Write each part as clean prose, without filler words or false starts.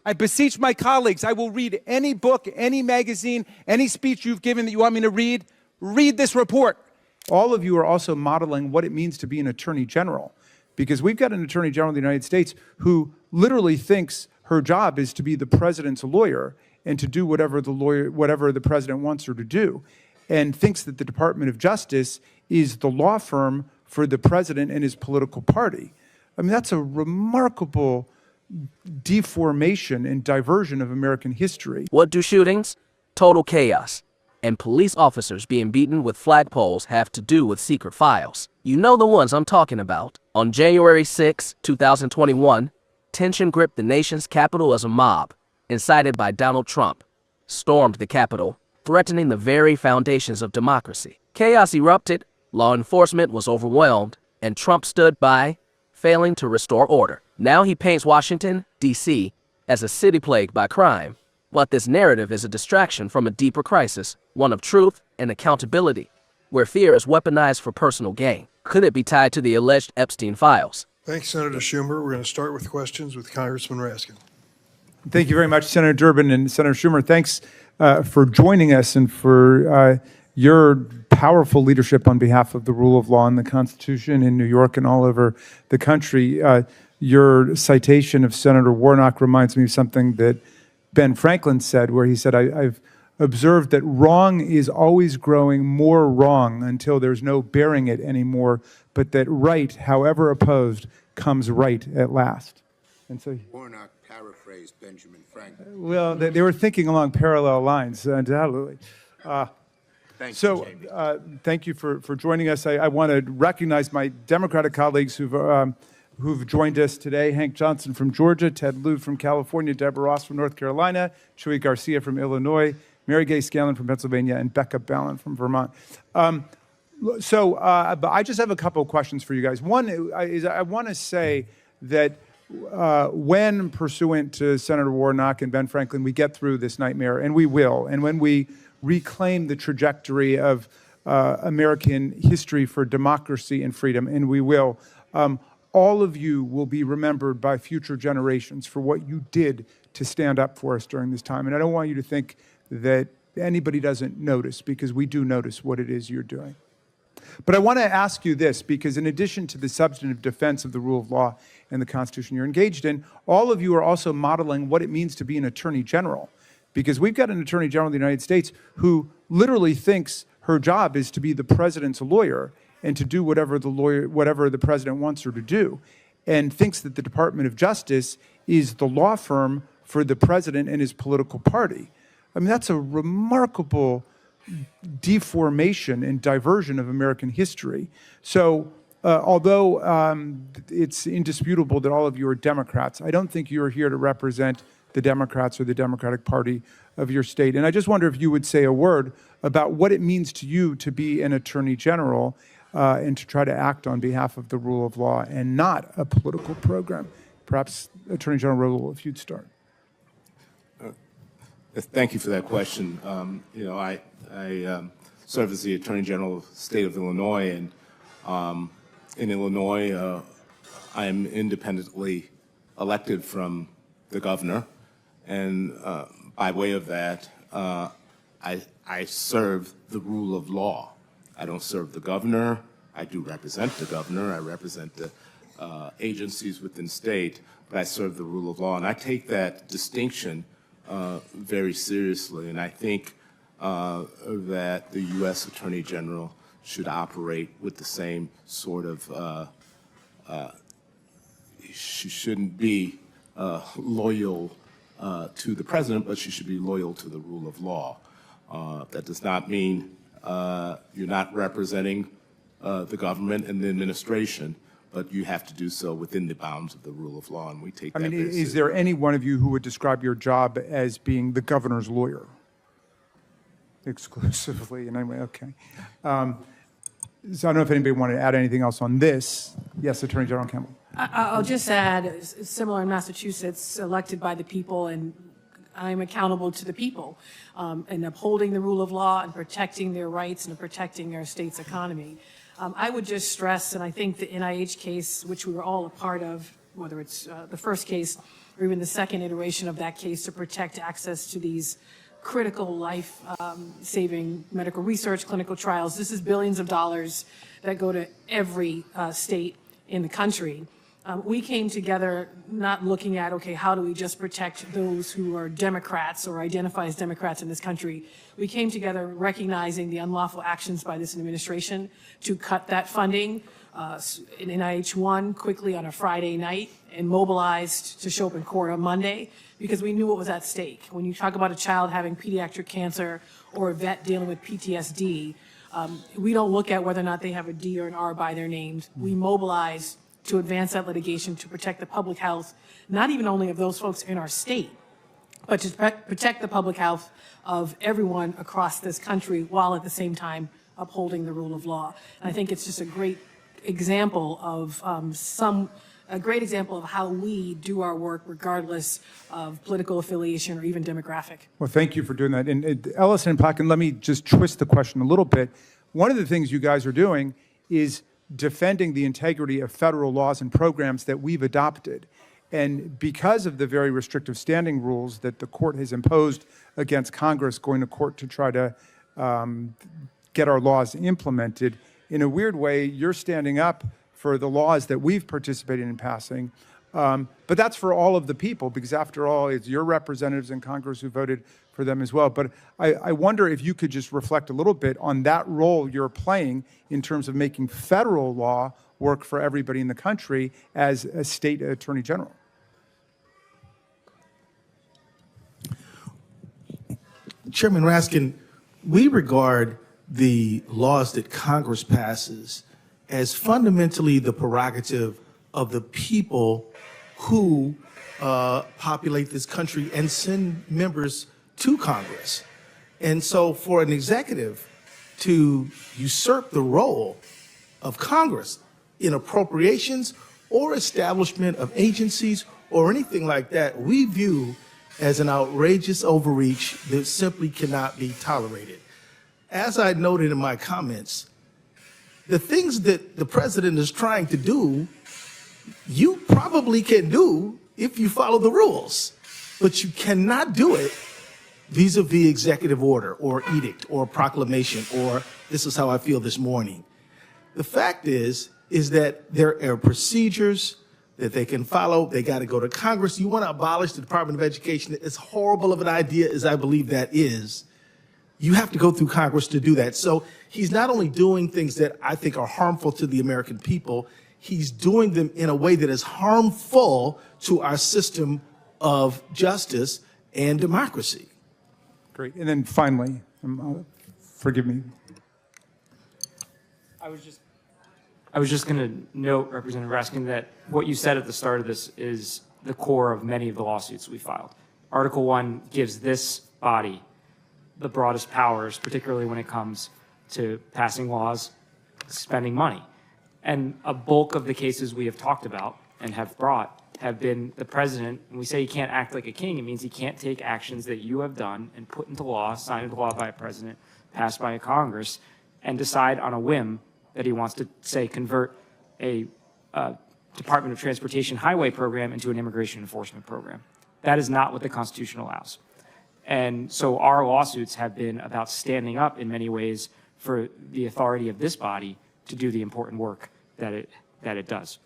I beseech my colleagues, I will read any book, any magazine, any speech you've given that you want me to read. Read this report. All of you are also modeling what it means to be an attorney general, because we've got an attorney general of the United States who literally thinks her job is to be the president's lawyer and to do whatever the president wants her to do, and thinks that the Department of Justice is the law firm for the president and his political party. I mean, that's a remarkable deformation and diversion of American history. What do shootings, total chaos, and police officers being beaten with flagpoles have to do with secret files? You know the ones I'm talking about. On January 6, 2021, tension gripped the nation's capital as a mob, incited by Donald Trump, stormed the Capitol, threatening the very foundations of democracy. Chaos erupted, law enforcement was overwhelmed, and Trump stood by, failing to restore order. Now he paints Washington, D.C. as a city plagued by crime. But this narrative is a distraction from a deeper crisis, one of truth and accountability, where fear is weaponized for personal gain. Could it be tied to the alleged Epstein files? Thanks, Senator Schumer. We're going to start with questions with Congressman Raskin. Thank you very much, Senator Durbin and Senator Schumer. Thanks for joining us and for your powerful leadership on behalf of the rule of law and the Constitution in New York and all over the country. Your citation of Senator Warnock reminds me of something that Ben Franklin said, where he said, I've observed that wrong is always growing more wrong until there's no bearing it anymore, but that right, however opposed, comes right at last. And so Warnock paraphrased Benjamin Franklin. Well, they were thinking along parallel lines, undoubtedly. Thank you for joining us. I want to recognize my Democratic colleagues who've joined us today. Hank Johnson from Georgia, Ted Lieu from California, Deborah Ross from North Carolina, Chuy Garcia from Illinois, Mary Gay Scanlon from Pennsylvania, and Becca Ballin from Vermont. But I just have a couple of questions for you guys. One is I want to say that when, pursuant to Senator Warnock and Ben Franklin, we get through this nightmare, and we will, and when we reclaim the trajectory of American history for democracy and freedom, and we will, all of you will be remembered by future generations for what you did to stand up for us during this time. And I don't want you to think that anybody doesn't notice, because we do notice what it is you're doing. But I want to ask you this, because in addition to the substantive defense of the rule of law and the Constitution you're engaged in, all of you are also modeling what it means to be an attorney general, because we've got an attorney general of the United States who literally thinks her job is to be the president's lawyer and to do whatever the president wants her to do, and thinks that the Department of Justice is the law firm for the president and his political party. I mean, that's a remarkable deformation and diversion of American history. So although it's indisputable that all of you are Democrats, I don't think you are here to represent the Democrats or the Democratic Party of your state. And I just wonder if you would say a word about what it means to you to be an attorney general and to try to act on behalf of the rule of law and not a political program. Perhaps Attorney General Rowell, if you'd start. Thank you for that question. I serve as the Attorney General of the state of Illinois, and in Illinois, I am independently elected from the governor, and by way of that, I serve the rule of law. I don't serve the governor. I do represent the governor. I represent the agencies within the state, but I serve the rule of law, and I take that distinction very seriously, and I think that the U.S. Attorney General should operate with the same sort of, she shouldn't be loyal to the president, but she should be loyal to the rule of law. That does not mean you're not representing the government and the administration, but you have to do so within the bounds of the rule of law, and we take that very seriously. Is there any one of you who would describe your job as being the governor's lawyer? Exclusively, in any way, okay. So I don't know if anybody wanted to add anything else on this. Yes, Attorney General Campbell. I'll just add, similar in Massachusetts, elected by the people, and I'm accountable to the people in upholding the rule of law and protecting their rights and protecting our state's economy. I would just stress, and I think the NIH case, which we were all a part of, whether it's the first case or even the second iteration of that case to protect access to these critical life-saving medical research, clinical trials. This is billions of dollars that go to every state in the country. We came together not looking at, okay, how do we just protect those who are Democrats or identify as Democrats in this country? We came together recognizing the unlawful actions by this administration to cut that funding in NIH 1 quickly on a Friday night and mobilized to show up in court on Monday because we knew what was at stake. When you talk about a child having pediatric cancer or a vet dealing with PTSD, we don't look at whether or not they have a D or an R by their names. We mobilize to advance that litigation to protect the public health, not even only of those folks in our state, but to protect the public health of everyone across this country while at the same time upholding the rule of law. And I think it's just a great example of a great example of how we do our work regardless of political affiliation or even demographic. Well, thank you for doing that. And Ellison and Plotkin, let me just twist the question a little bit. One of the things you guys are doing is defending the integrity of federal laws and programs that we've adopted. And because of the very restrictive standing rules that the court has imposed against Congress going to court to try to get our laws implemented, in a weird way, you're standing up for the laws that we've participated in passing. But that's for all of the people, because after all, it's your representatives in Congress who voted for them as well. But I wonder if you could just reflect a little bit on that role you're playing in terms of making federal law work for everybody in the country as a state attorney general. Chairman Raskin, we regard the laws that Congress passes as fundamentally the prerogative of the people who populate this country and send members to Congress. And so for an executive to usurp the role of Congress in appropriations or establishment of agencies or anything like that, we view as an outrageous overreach that simply cannot be tolerated. As I noted in my comments, the things that the president is trying to do, you probably can do if you follow the rules, but you cannot do it vis-a-vis executive order or edict or proclamation or this is how I feel this morning. The fact is that there are procedures that they can follow. They got to go to Congress. You want to abolish the Department of Education. As horrible of an idea as I believe that is, you have to go through Congress to do that. So he's not only doing things that I think are harmful to the American people, he's doing them in a way that is harmful to our system of justice and democracy. Great. And then finally, forgive me. I was just going to note, Representative Raskin, that what you said at the start of this is the core of many of the lawsuits we filed. Article 1 gives this body the broadest powers, particularly when it comes to passing laws, spending money. And a bulk of the cases we have talked about and have brought have been the president. When we say he can't act like a king, it means he can't take actions that you have done and put into law, signed into law by a president, passed by a Congress, and decide on a whim that he wants to, say, convert a Department of Transportation highway program into an immigration enforcement program. That is not what the Constitution allows. And so our lawsuits have been about standing up in many ways for the authority of this body to do the important work that it does.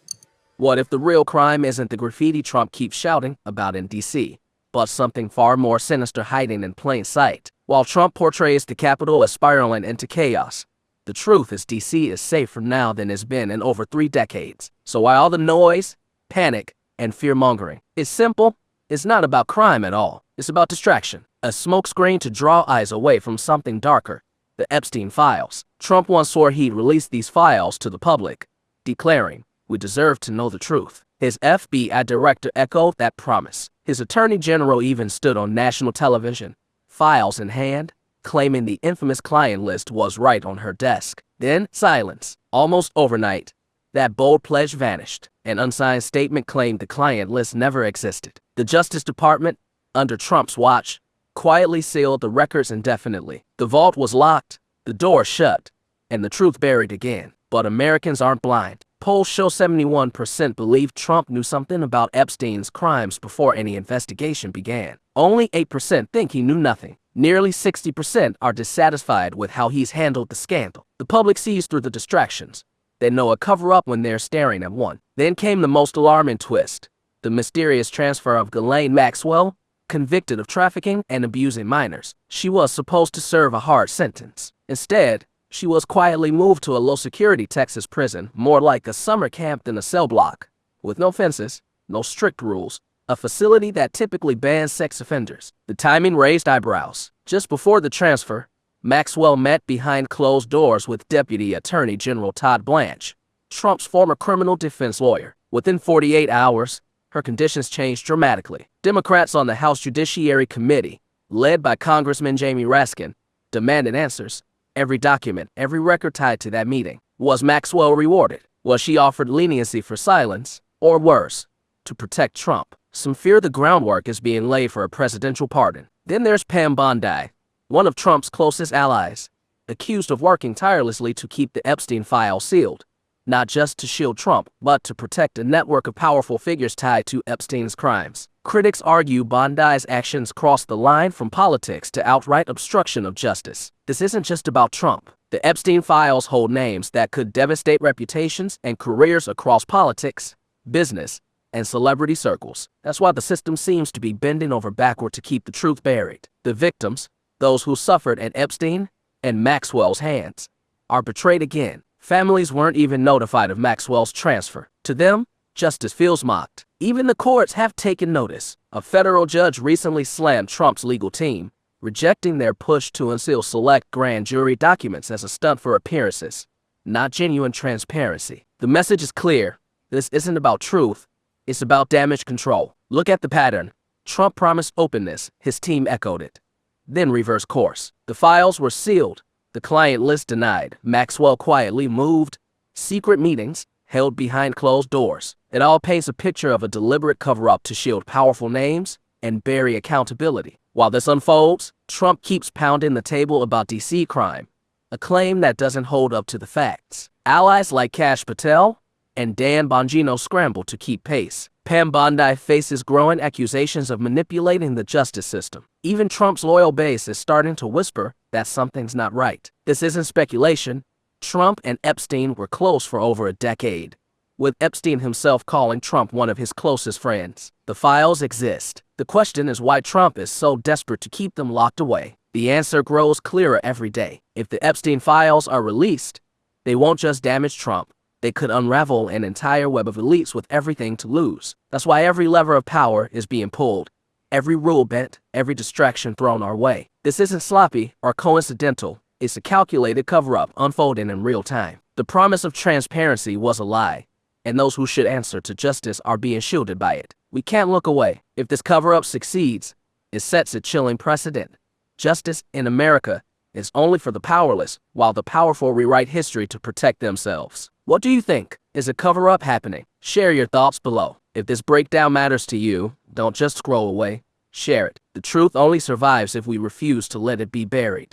What if the real crime isn't the graffiti Trump keeps shouting about in D.C., but something far more sinister hiding in plain sight? While Trump portrays the Capitol as spiraling into chaos, the truth is D.C. is safer now than it's been in over 3 decades. So why all the noise, panic, and fear-mongering? It's simple. It's not about crime at all. It's about distraction. A smokescreen to draw eyes away from something darker. The Epstein files. Trump once swore he'd release these files to the public, declaring, "We deserve to know the truth." His FBI director echoed that promise. His attorney general even stood on national television, files in hand, claiming the infamous client list was right on her desk. Then silence. Almost overnight, that bold pledge vanished. An unsigned statement claimed the client list never existed. The Justice Department, under Trump's watch, quietly sealed the records indefinitely. The vault was locked, the door shut, and the truth buried again. But Americans aren't blind. Polls show 71% believe Trump knew something about Epstein's crimes before any investigation began. Only 8% think he knew nothing. Nearly 60% are dissatisfied with how he's handled the scandal. The public sees through the distractions. They know a cover-up when they're staring at one. Then came the most alarming twist: the mysterious transfer of Ghislaine Maxwell, convicted of trafficking and abusing minors. She was supposed to serve a hard sentence. Instead, she was quietly moved to a low-security Texas prison, more like a summer camp than a cell block, with no fences, no strict rules, a facility that typically bans sex offenders. The timing raised eyebrows. Just before the transfer, Maxwell met behind closed doors with Deputy Attorney General Todd Blanche, Trump's former criminal defense lawyer. Within 48 hours, her conditions changed dramatically. Democrats on the House Judiciary Committee, led by Congressman Jamie Raskin, demanded answers. Every document, every record tied to that meeting. Was Maxwell rewarded? Was she offered leniency for silence? Or worse, to protect Trump? Some fear the groundwork is being laid for a presidential pardon. Then there's Pam Bondi, one of Trump's closest allies, accused of working tirelessly to keep the Epstein file sealed, not just to shield Trump, but to protect a network of powerful figures tied to Epstein's crimes. Critics argue Bondi's actions crossed the line from politics to outright obstruction of justice. This isn't just about Trump. The Epstein files hold names that could devastate reputations and careers across politics, business, and celebrity circles. That's why the system seems to be bending over backward to keep the truth buried. The victims, those who suffered at Epstein and Maxwell's hands, are betrayed again. Families weren't even notified of Maxwell's transfer. To them, justice feels mocked. Even the courts have taken notice. A federal judge recently slammed Trump's legal team, rejecting their push to unseal select grand jury documents as a stunt for appearances, not genuine transparency. The message is clear. This isn't about truth. It's about damage control. Look at the pattern. Trump promised openness. His team echoed it. Then reversed course. The files were sealed. The client list denied. Maxwell quietly moved. Secret meetings held behind closed doors. It all paints a picture of a deliberate cover-up to shield powerful names and bury accountability. While this unfolds, Trump keeps pounding the table about DC crime, a claim that doesn't hold up to the facts. Allies like Kash Patel and Dan Bongino scramble to keep pace. Pam Bondi faces growing accusations of manipulating the justice system. Even Trump's loyal base is starting to whisper that something's not right. This isn't speculation. Trump and Epstein were close for over a decade, with Epstein himself calling Trump one of his closest friends. The files exist. The question is why Trump is so desperate to keep them locked away. The answer grows clearer every day. If the Epstein files are released, they won't just damage Trump. They could unravel an entire web of elites with everything to lose. That's why every lever of power is being pulled, every rule bent, every distraction thrown our way. This isn't sloppy or coincidental. It's a calculated cover-up unfolding in real time. The promise of transparency was a lie, and those who should answer to justice are being shielded by it. We can't look away. If this cover-up succeeds, it sets a chilling precedent. Justice in America is only for the powerless, while the powerful rewrite history to protect themselves. What do you think? Is a cover-up happening? Share your thoughts below. If this breakdown matters to you, don't just scroll away. Share it. The truth only survives if we refuse to let it be buried.